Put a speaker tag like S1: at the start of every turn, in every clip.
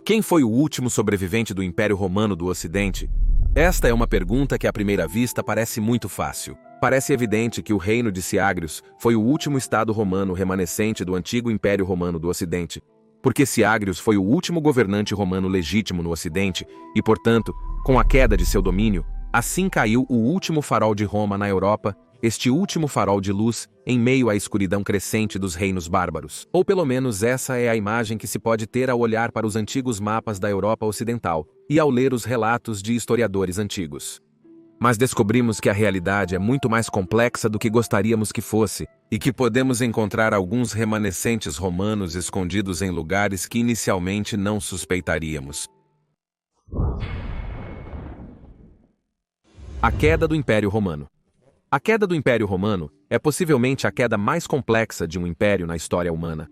S1: Quem foi o último sobrevivente do Império Romano do Ocidente? Esta é uma pergunta que à primeira vista parece muito fácil. Parece evidente que o reino de Siagrius foi o último estado romano remanescente do antigo Império Romano do Ocidente, porque Siagrius foi o último governante romano legítimo no Ocidente e, portanto, com a queda de seu domínio, assim caiu o último farol de Roma na Europa, este último farol de luz em meio à escuridão crescente dos reinos bárbaros. Ou pelo menos essa é a imagem que se pode ter ao olhar para os antigos mapas da Europa Ocidental e ao ler os relatos de historiadores antigos. Mas descobrimos que a realidade é muito mais complexa do que gostaríamos que fosse, e que podemos encontrar alguns remanescentes romanos escondidos em lugares que inicialmente não suspeitaríamos. A queda do Império Romano. A queda do Império Romano é possivelmente a queda mais complexa de um império na história humana.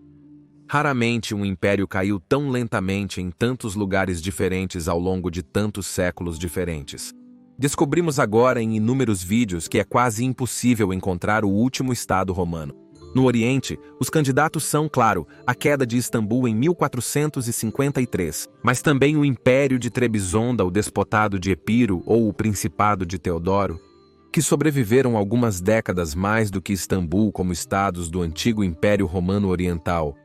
S1: Raramente um império caiu tão lentamente em tantos lugares diferentes ao longo de tantos séculos diferentes. Descobrimos agora em inúmeros vídeos que é quase impossível encontrar o último estado romano. No Oriente, os candidatos são, claro, a queda de Istambul em 1453, mas também o Império de Trebizonda, o Despotado de Epiro ou o Principado de Teodoro, que sobreviveram algumas décadas mais do que Istambul como estados do antigo Império Romano Oriental.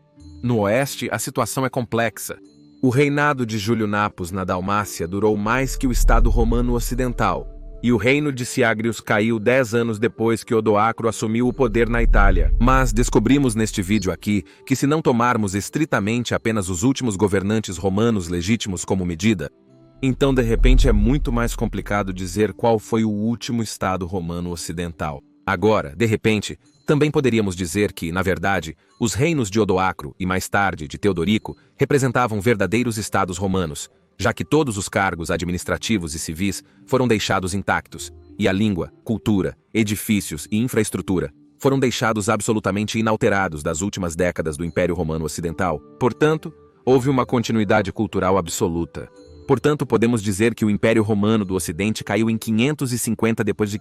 S1: No Oeste, a situação é complexa. O reinado de Júlio Napos na Dalmácia durou mais que o Estado Romano Ocidental, e o reino de Siagrius caiu 10 anos depois que Odoacro assumiu o poder na Itália. Mas descobrimos neste vídeo aqui que se não tomarmos estritamente apenas os últimos governantes romanos legítimos como medida, então de repente é muito mais complicado dizer qual foi o último Estado romano ocidental. Agora, de repente, também poderíamos dizer que, na verdade, os reinos de Odoacro e mais tarde de Teodorico representavam verdadeiros estados romanos, já que todos os cargos administrativos e civis foram deixados intactos, e a língua, cultura, edifícios e infraestrutura foram deixados absolutamente inalterados das últimas décadas do Império Romano Ocidental. Portanto, houve uma continuidade cultural absoluta. Portanto, podemos dizer que o Império Romano do Ocidente caiu em 550 d.C.,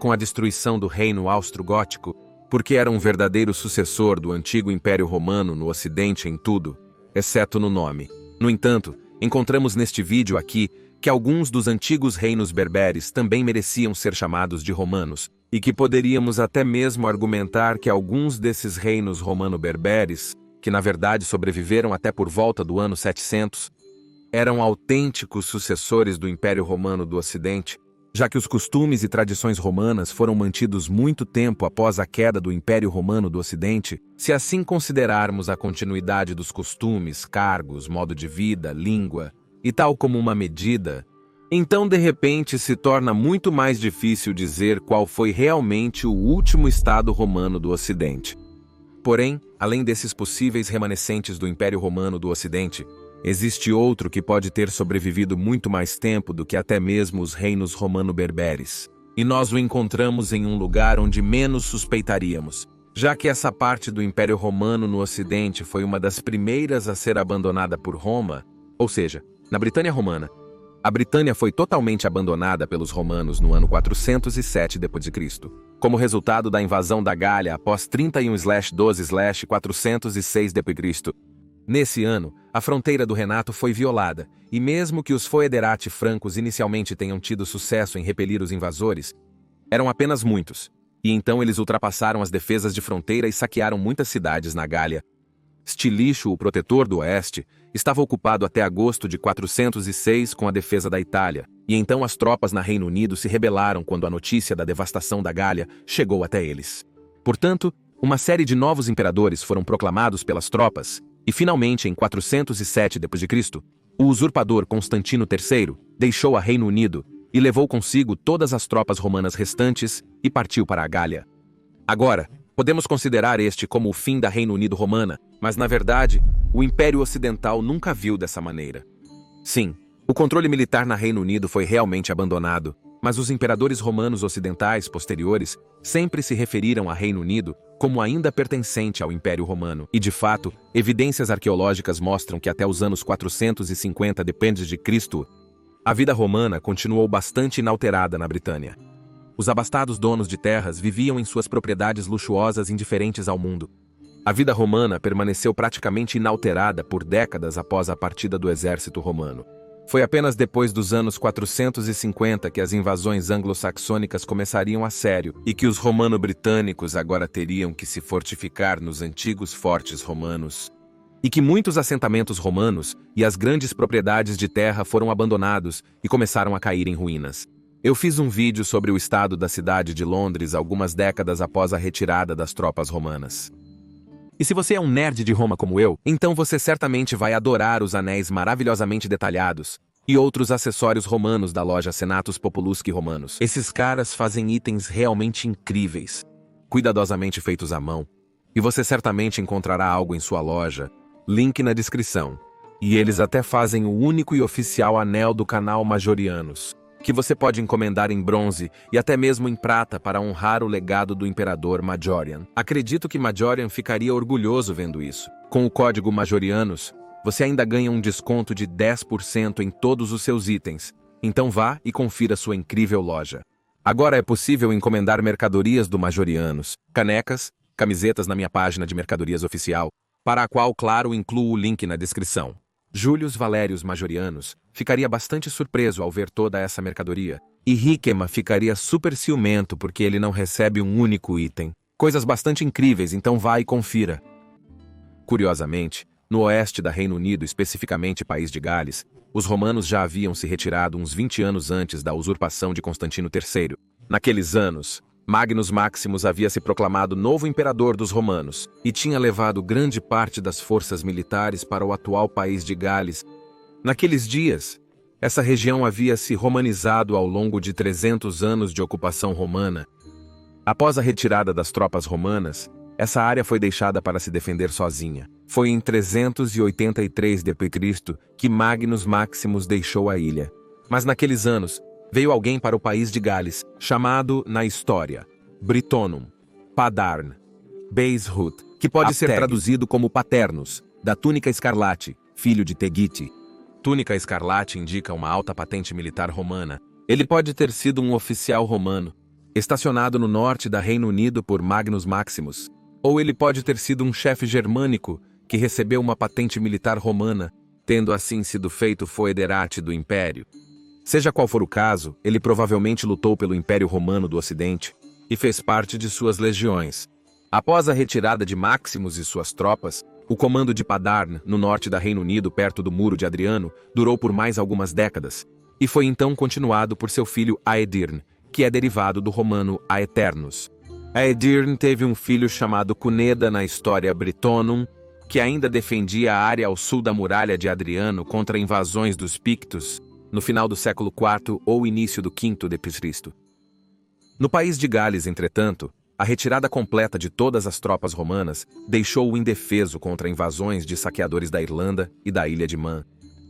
S1: com a destruição do reino austro-gótico, porque era um verdadeiro sucessor do antigo Império Romano no Ocidente em tudo, exceto no nome. No entanto, encontramos neste vídeo aqui que alguns dos antigos reinos berberes também mereciam ser chamados de romanos, e que poderíamos até mesmo argumentar que alguns desses reinos romano-berberes, que na verdade sobreviveram até por volta do ano 700, eram autênticos sucessores do Império Romano do Ocidente, já que os costumes e tradições romanas foram mantidos muito tempo após a queda do Império Romano do Ocidente. Se assim considerarmos a continuidade dos costumes, cargos, modo de vida, língua, e tal como uma medida, então de repente se torna muito mais difícil dizer qual foi realmente o último Estado romano do Ocidente. Porém, além desses possíveis remanescentes do Império Romano do Ocidente, existe outro que pode ter sobrevivido muito mais tempo do que até mesmo os reinos romano-berberes. E nós o encontramos em um lugar onde menos suspeitaríamos, já que essa parte do Império Romano no Ocidente foi uma das primeiras a ser abandonada por Roma, ou seja, na Britânia Romana. A Britânia foi totalmente abandonada pelos romanos no ano 407 d.C., como resultado da invasão da Gália após 31/12/406 d.C. Nesse ano, a fronteira do Renato foi violada, e mesmo que os foederati francos inicialmente tenham tido sucesso em repelir os invasores, eram apenas muitos, e então eles ultrapassaram as defesas de fronteira e saquearam muitas cidades na Gália. Stilicho, o protetor do Oeste, estava ocupado até agosto de 406 com a defesa da Itália, e então as tropas na Reino Unido se rebelaram quando a notícia da devastação da Gália chegou até eles. Portanto, uma série de novos imperadores foram proclamados pelas tropas, e finalmente, em 407 d.C., o usurpador Constantino III deixou a Reino Unido e levou consigo todas as tropas romanas restantes e partiu para a Gália. Agora, podemos considerar este como o fim da Reino Unido romana, mas na verdade, o Império Ocidental nunca viu dessa maneira. Sim, o controle militar na Reino Unido foi realmente abandonado, mas os imperadores romanos ocidentais posteriores sempre se referiram a Reino Unido como ainda pertencente ao Império Romano. E, de fato, evidências arqueológicas mostram que até os anos 450 d.C., a vida romana continuou bastante inalterada na Britânia. Os abastados donos de terras viviam em suas propriedades luxuosas indiferentes ao mundo. A vida romana permaneceu praticamente inalterada por décadas após a partida do exército romano. Foi apenas depois dos anos 450 que as invasões anglo-saxônicas começariam a sério e que os romano-britânicos agora teriam que se fortificar nos antigos fortes romanos. E que muitos assentamentos romanos e as grandes propriedades de terra foram abandonados e começaram a cair em ruínas. Eu fiz um vídeo sobre o estado da cidade de Londres algumas décadas após a retirada das tropas romanas. E se você é um nerd de Roma como eu, então você certamente vai adorar os anéis maravilhosamente detalhados e outros acessórios romanos da loja Senatus Populusque Romanos. Esses caras fazem itens realmente incríveis, cuidadosamente feitos à mão, e você certamente encontrará algo em sua loja. Link na descrição. E eles até fazem o único e oficial anel do canal Majorianos, que você pode encomendar em bronze e até mesmo em prata para honrar o legado do imperador Majorian. Acredito que Majorian ficaria orgulhoso vendo isso. Com o código Majorianos, você ainda ganha um desconto de 10% em todos os seus itens. Então vá e confira sua incrível loja. Agora é possível encomendar mercadorias do Majorianos, canecas, camisetas na minha página de mercadorias oficial, para a qual, claro, incluo o link na descrição. Július Valérius Majorianos ficaria bastante surpreso ao ver toda essa mercadoria, e Hickema ficaria super ciumento porque ele não recebe um único item. Coisas bastante incríveis, então vá e confira. Curiosamente, no oeste da Reino Unido, especificamente País de Gales, os romanos já haviam se retirado uns 20 anos antes da usurpação de Constantino III. Naqueles anos, Magnus Maximus havia se proclamado novo imperador dos romanos e tinha levado grande parte das forças militares para o atual País de Gales. Naqueles dias, essa região havia se romanizado ao longo de 300 anos de ocupação romana. Após a retirada das tropas romanas, essa área foi deixada para se defender sozinha. Foi em 383 d.C. que Magnus Maximus deixou a ilha. Mas naqueles anos, veio alguém para o País de Gales, chamado, na história, Britonum, Padarn, Beishut, que pode ser traduzido como Paternus, da túnica escarlate, filho de Tegite. Túnica escarlate indica uma alta patente militar romana. Ele pode ter sido um oficial romano, estacionado no norte da Reino Unido por Magnus Maximus, ou ele pode ter sido um chefe germânico que recebeu uma patente militar romana, tendo assim sido feito foederate do Império. Seja qual for o caso, ele provavelmente lutou pelo Império Romano do Ocidente e fez parte de suas legiões. Após a retirada de Maximus e suas tropas, o comando de Padarn, no norte da Reino Unido, perto do Muro de Adriano, durou por mais algumas décadas, e foi então continuado por seu filho Aedirn, que é derivado do romano Aeternus. Aedirn teve um filho chamado Cuneda na história Britonum, que ainda defendia a área ao sul da muralha de Adriano contra invasões dos Pictos, no final do século IV ou início do V d.C. No País de Gales, entretanto, a retirada completa de todas as tropas romanas deixou-o indefeso contra invasões de saqueadores da Irlanda e da Ilha de Man.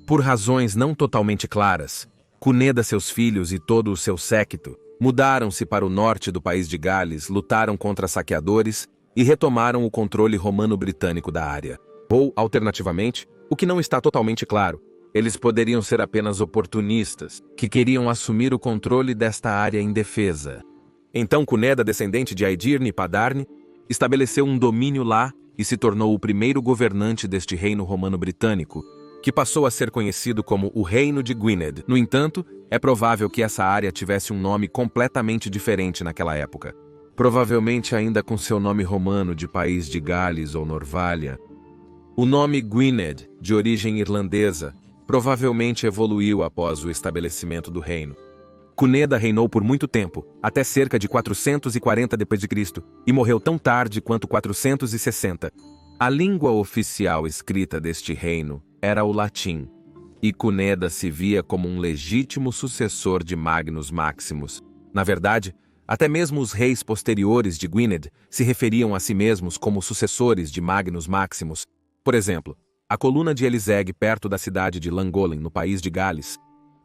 S1: Por razões não totalmente claras, Cuneda, seus filhos e todo o seu séquito mudaram-se para o norte do País de Gales, lutaram contra saqueadores e retomaram o controle romano-britânico da área. Ou, alternativamente, o que não está totalmente claro, eles poderiam ser apenas oportunistas, que queriam assumir o controle desta área indefesa. Então Cuneda, descendente de Aedirn e Padarn, estabeleceu um domínio lá e se tornou o primeiro governante deste reino romano-britânico, que passou a ser conhecido como o Reino de Gwynedd. No entanto, é provável que essa área tivesse um nome completamente diferente naquela época. Provavelmente ainda com seu nome romano de País de Gales ou Norvália. O nome Gwynedd, de origem irlandesa, provavelmente evoluiu após o estabelecimento do reino. Cuneda reinou por muito tempo, até cerca de 440 d.C., e morreu tão tarde quanto 460. A língua oficial escrita deste reino era o latim, e Cuneda se via como um legítimo sucessor de Magnus Maximus. Na verdade, até mesmo os reis posteriores de Gwynedd se referiam a si mesmos como sucessores de Magnus Maximus. Por exemplo, a coluna de Eliseg, perto da cidade de Llangollen, no País de Gales,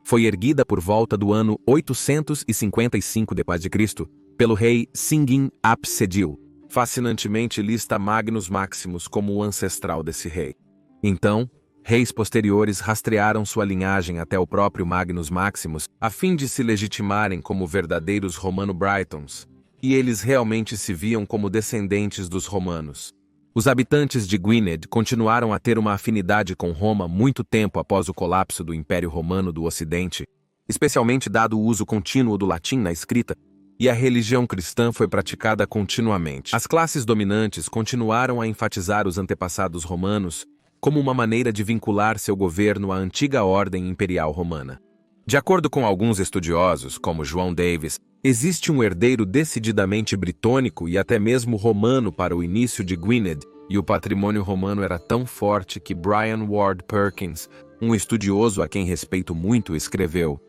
S1: foi erguida por volta do ano 855 d.C. pelo rei Singin ap Sedil. Fascinantemente lista Magnus Maximus como o ancestral desse rei. Então, reis posteriores rastrearam sua linhagem até o próprio Magnus Maximus, a fim de se legitimarem como verdadeiros romano-britons, e eles realmente se viam como descendentes dos romanos. Os habitantes de Gwynedd continuaram a ter uma afinidade com Roma muito tempo após o colapso do Império Romano do Ocidente, especialmente dado o uso contínuo do latim na escrita, e a religião cristã foi praticada continuamente. As classes dominantes continuaram a enfatizar os antepassados romanos como uma maneira de vincular seu governo à antiga ordem imperial romana. De acordo com alguns estudiosos, como João Davis, existe um herdeiro decididamente britônico e até mesmo romano para o início de Gwynedd, e o patrimônio romano era tão forte que Brian Ward Perkins, um estudioso a quem respeito muito, escreveu: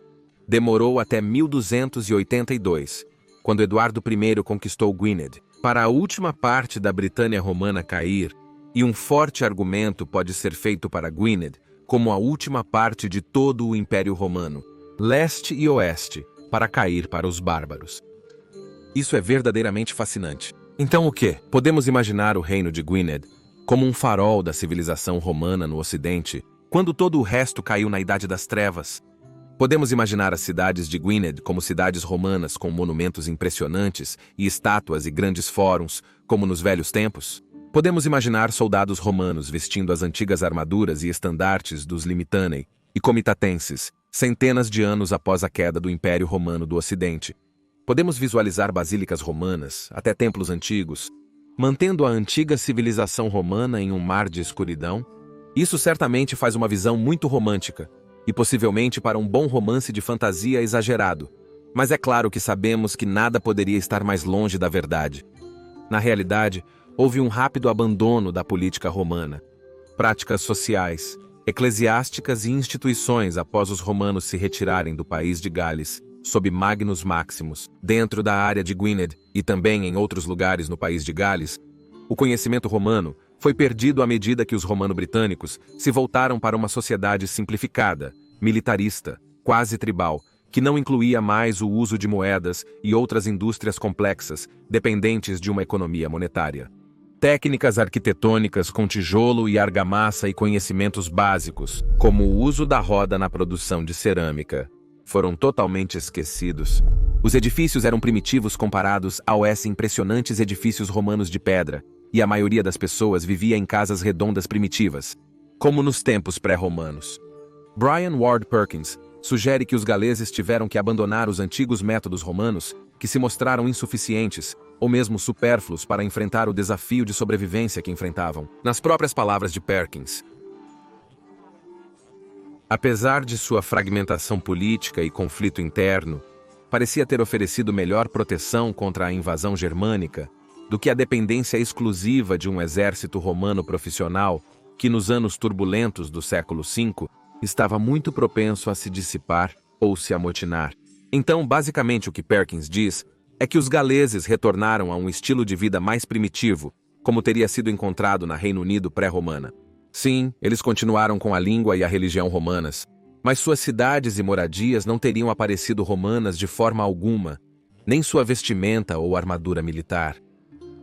S1: demorou até 1282, quando Eduardo I conquistou Gwynedd, para a última parte da Britânia romana cair, e um forte argumento pode ser feito para Gwynedd como a última parte de todo o Império Romano, leste e oeste, para cair para os bárbaros. Isso é verdadeiramente fascinante. Então o quê? Podemos imaginar o reino de Gwynedd como um farol da civilização romana no Ocidente, quando todo o resto caiu na Idade das Trevas. Podemos imaginar as cidades de Gwynedd como cidades romanas com monumentos impressionantes e estátuas e grandes fóruns, como nos velhos tempos? Podemos imaginar soldados romanos vestindo as antigas armaduras e estandartes dos Limitanei e Comitatenses, centenas de anos após a queda do Império Romano do Ocidente. Podemos visualizar basílicas romanas, até templos antigos, mantendo a antiga civilização romana em um mar de escuridão. Isso certamente faz uma visão muito romântica, e possivelmente para um bom romance de fantasia exagerado. Mas é claro que sabemos que nada poderia estar mais longe da verdade. Na realidade, houve um rápido abandono da política romana. Práticas sociais, eclesiásticas e instituições após os romanos se retirarem do país de Gales, sob Magnus Maximus, dentro da área de Gwynedd e também em outros lugares no país de Gales, o conhecimento romano foi perdido à medida que os romano-britânicos se voltaram para uma sociedade simplificada, militarista, quase tribal, que não incluía mais o uso de moedas e outras indústrias complexas, dependentes de uma economia monetária. Técnicas arquitetônicas com tijolo e argamassa e conhecimentos básicos, como o uso da roda na produção de cerâmica, foram totalmente esquecidos. Os edifícios eram primitivos comparados aos impressionantes edifícios romanos de pedra, e a maioria das pessoas vivia em casas redondas primitivas, como nos tempos pré-romanos. Brian Ward Perkins sugere que os galeses tiveram que abandonar os antigos métodos romanos, que se mostraram insuficientes, ou mesmo supérfluos para enfrentar o desafio de sobrevivência que enfrentavam. Nas próprias palavras de Perkins, apesar de sua fragmentação política e conflito interno, parecia ter oferecido melhor proteção contra a invasão germânica do que a dependência exclusiva de um exército romano profissional que, nos anos turbulentos do século V, estava muito propenso a se dissipar ou se amotinar. Então, basicamente, o que Perkins diz é que os galeses retornaram a um estilo de vida mais primitivo, como teria sido encontrado na Reino Unido pré-romana. Sim, eles continuaram com a língua e a religião romanas, mas suas cidades e moradias não teriam aparecido romanas de forma alguma, nem sua vestimenta ou armadura militar.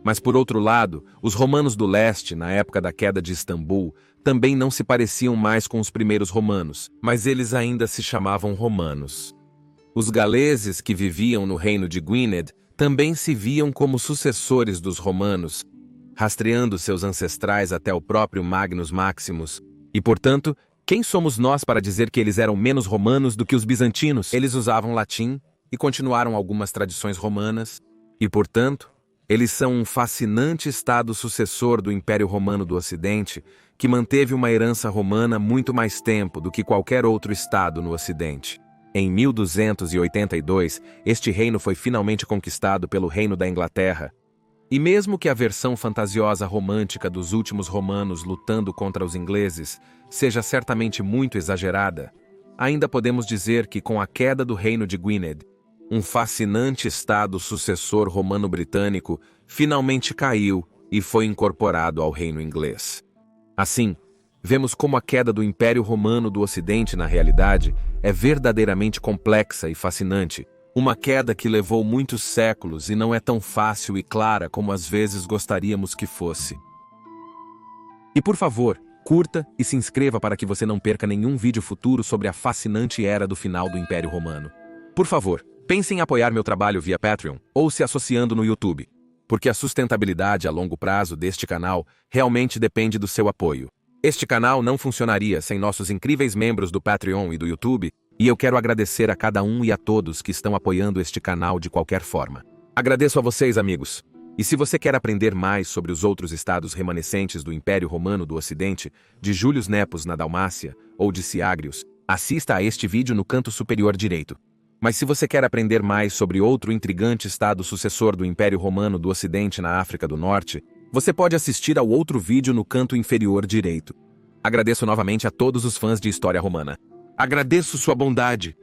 S1: Mas, por outro lado, os romanos do leste, na época da queda de Istambul, também não se pareciam mais com os primeiros romanos, mas eles ainda se chamavam romanos. Os galeses que viviam no reino de Gwynedd também se viam como sucessores dos romanos, rastreando seus ancestrais até o próprio Magnus Maximus. E, portanto, quem somos nós para dizer que eles eram menos romanos do que os bizantinos? Eles usavam latim e continuaram algumas tradições romanas, e, portanto, eles são um fascinante estado sucessor do Império Romano do Ocidente, que manteve uma herança romana muito mais tempo do que qualquer outro estado no Ocidente. Em 1282, este reino foi finalmente conquistado pelo Reino da Inglaterra. E mesmo que a versão fantasiosa romântica dos últimos romanos lutando contra os ingleses seja certamente muito exagerada, ainda podemos dizer que com a queda do Reino de Gwynedd, um fascinante estado sucessor romano-britânico finalmente caiu e foi incorporado ao reino inglês. Assim, vemos como a queda do Império Romano do Ocidente, na realidade, é verdadeiramente complexa e fascinante, uma queda que levou muitos séculos e não é tão fácil e clara como às vezes gostaríamos que fosse. E por favor, curta e se inscreva para que você não perca nenhum vídeo futuro sobre a fascinante era do final do Império Romano. Por favor, pense em apoiar meu trabalho via Patreon ou se associando no YouTube. porque a sustentabilidade a longo prazo deste canal realmente depende do seu apoio. Este canal não funcionaria sem nossos incríveis membros do Patreon e do YouTube, e eu quero agradecer a cada um e a todos que estão apoiando este canal de qualquer forma. Agradeço a vocês, amigos. E se você quer aprender mais sobre os outros estados remanescentes do Império Romano do Ocidente, de Július Nepos na Dalmácia, ou de Siagrius, assista a este vídeo no canto superior direito. Mas se você quer aprender mais sobre outro intrigante estado sucessor do Império Romano do Ocidente na África do Norte, você pode assistir ao outro vídeo no canto inferior direito. Agradeço novamente a todos os fãs de história romana. Agradeço sua bondade.